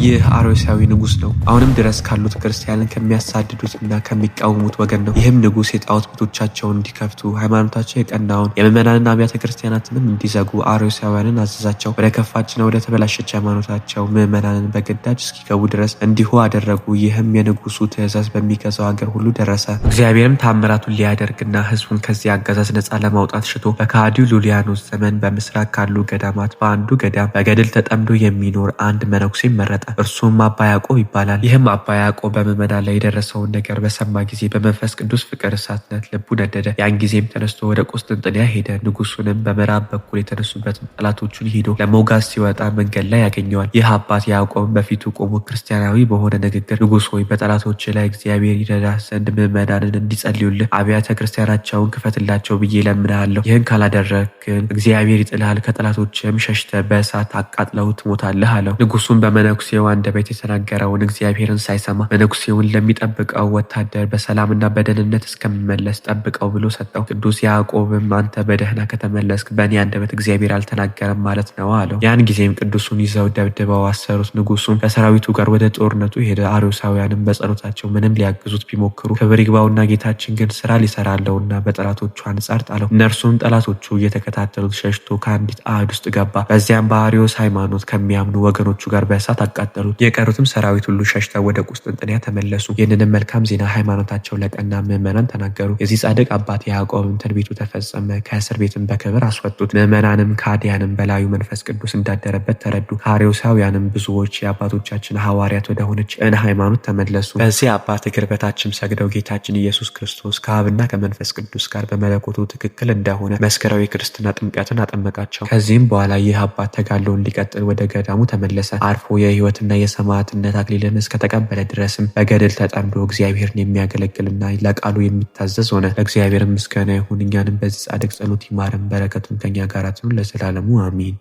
ይህ አርዮሳዊ ንጉስ ነው። አሁንም ድረስ ካሉት ክርስቲያንን ከሚያሳድዱትና ከሚቃወሙት ወገን ነው። ይህም ንጉስ የጣዖት ቤቶቻቸውን እንዲከፍቱ፣ ሃይማኖታቸው የቀናውን የምዕመናንን አብያተ ክርስቲያናትንም እንዲዘጉ አርዮሳውያንን አዘዛቸው። ወደ ከፋችና ወደ ተበላሸች ሃይማኖታቸው ምዕመናንን በግዳጅ እስኪገቡ ድረስ እንዲሁ አደረጉ። ይህም የንጉሱ ትእዛዝ በሚገዛው ሀገር ሁሉ ደረሰ። እግዚአብሔርም ታምራቱን ሊያደርግና ህዝቡን ከዚህ አገዛዝ ነጻ ለማውጣት ሽቶ በከሃዲው ሉሊያኖስ ዘመን በምስራቅ ካሉ ገዳማት በአንዱ ገዳም በገድል ተጠምዶ የሚኖር አንድ መነኩሴ መረጠ። እርሱም አባ ያዕቆብ ይባላል። ይህም አባ ያዕቆብ በምዕመናን ላይ የደረሰውን ነገር በሰማ ጊዜ በመንፈስ ቅዱስ ፍቅር እሳትነት ልቡ ነደደ። ያን ጊዜም ተነስቶ ወደ ቁስጥንጥንያ ሄደ። ንጉሱንም በምዕራብ በኩል የተነሱበትን ጠላቶቹን ሄዶ ለመውጋት ሲወጣ መንገድ ላይ ያገኘዋል። ይህ አባት ያዕቆብ በፊቱ ቆሞ ክርስቲያናዊ በሆነ ንግግር ንጉሥ ሆይ በጠላቶች ላይ እግዚአብሔር ይረዳ ዘንድ ምዕመናንን እንዲጸልዩልህ አብያተ ክርስቲያናቸውን ክፈትላቸው ብዬ ለምንሃለሁ። ይህን ካላደረግን እግዚአብሔር ይጥልሃል፣ ከጠላቶችም ሸሽተ በእሳት አቃጥለው ትሞታለህ አለው። ንጉሱም በመነኩሴው አንደበት የተናገረውን እግዚአብሔርን ሳይሰማ መነኩሴውን ለሚጠብቀው ወታደር በሰላምና በደህንነት እስከሚመለስ ጠብቀው ብሎ ሰጠው። ቅዱስ ያዕቆብም አንተ በደህና ከተመለስክ በእኔ አንደበት እግዚአብሔር አልተናገረም ማለት ነው አለው። ያን ጊዜም ቅዱሱን ይዘው ደብድበው አሰሩት። ንጉሱም ከሰራዊቱ ጋር ወደ ጦርነቱ ሄደ። አርዮሳውያንም በጸሎታቸው ምንም ሊያግዙት ቢሞክሩ ክብር ይግባውና ጌታችን ግን ስራ ሊሰራለውና በጠላቶቹ አንጻር ጣለው። እነርሱም ጠላቶቹ እየተከታተሉት ሸሽቶ ከአንዲት አዕድ ውስጥ ገባ። በዚያም በአርዮስ ሃይማኖት ከሚያምኑ ወገኖቹ ጋር በእሳት አቃጠሉት። የቀሩትም ሰራዊት ሁሉ ሸሽተው ወደ ቁስጥንጥንያ ተመለሱ። ይህንንም መልካም ዜና ሃይማኖታቸው ለቀና ምዕመናን ተናገሩ። የዚህ ጻድቅ አባት ያዕቆብም ትንቢቱ ተፈጸመ። ከእስር ቤትም በክብር አስወጡት። ምዕመናንም ከሃዲያንም በላዩ መንፈስ ቅዱስ እንዳደረበት ተረዱ። ከአርዮሳውያንም ብዙዎች የአባቶቻችን ሐዋርያት ወደ ሆነች እነ ሃይማኖት ተመለሱ። በዚህ አባት እግር በታችም ሰግደው ጌታችን ኢየሱስ ክርስቶስ ከአብና ከመንፈስ ቅዱስ ጋር በመለኮቱ ትክክል እንደሆነ መስክረው የክርስትና ጥምቀትን አጠመቃቸው። ከዚህም በኋላ ይህ አባት ተጋድሎውን ሊቀጥል ወደ ገዳሙ ተመለሰ። አርፎ የሕይወትና የሰማዕትነት አክሊልን እስከተቀበለ ድረስም በገድል ተጠምዶ እግዚአብሔርን የሚያገለግልና ለቃሉ የሚታዘዝ ሆነ። ለእግዚአብሔር ምስጋና ይሁን። እኛንም በዚህ ጻድቅ ጸሎት ይማረን፣ በረከቱም ከኛ ጋር ትኑር ለዘላለሙ አሚን።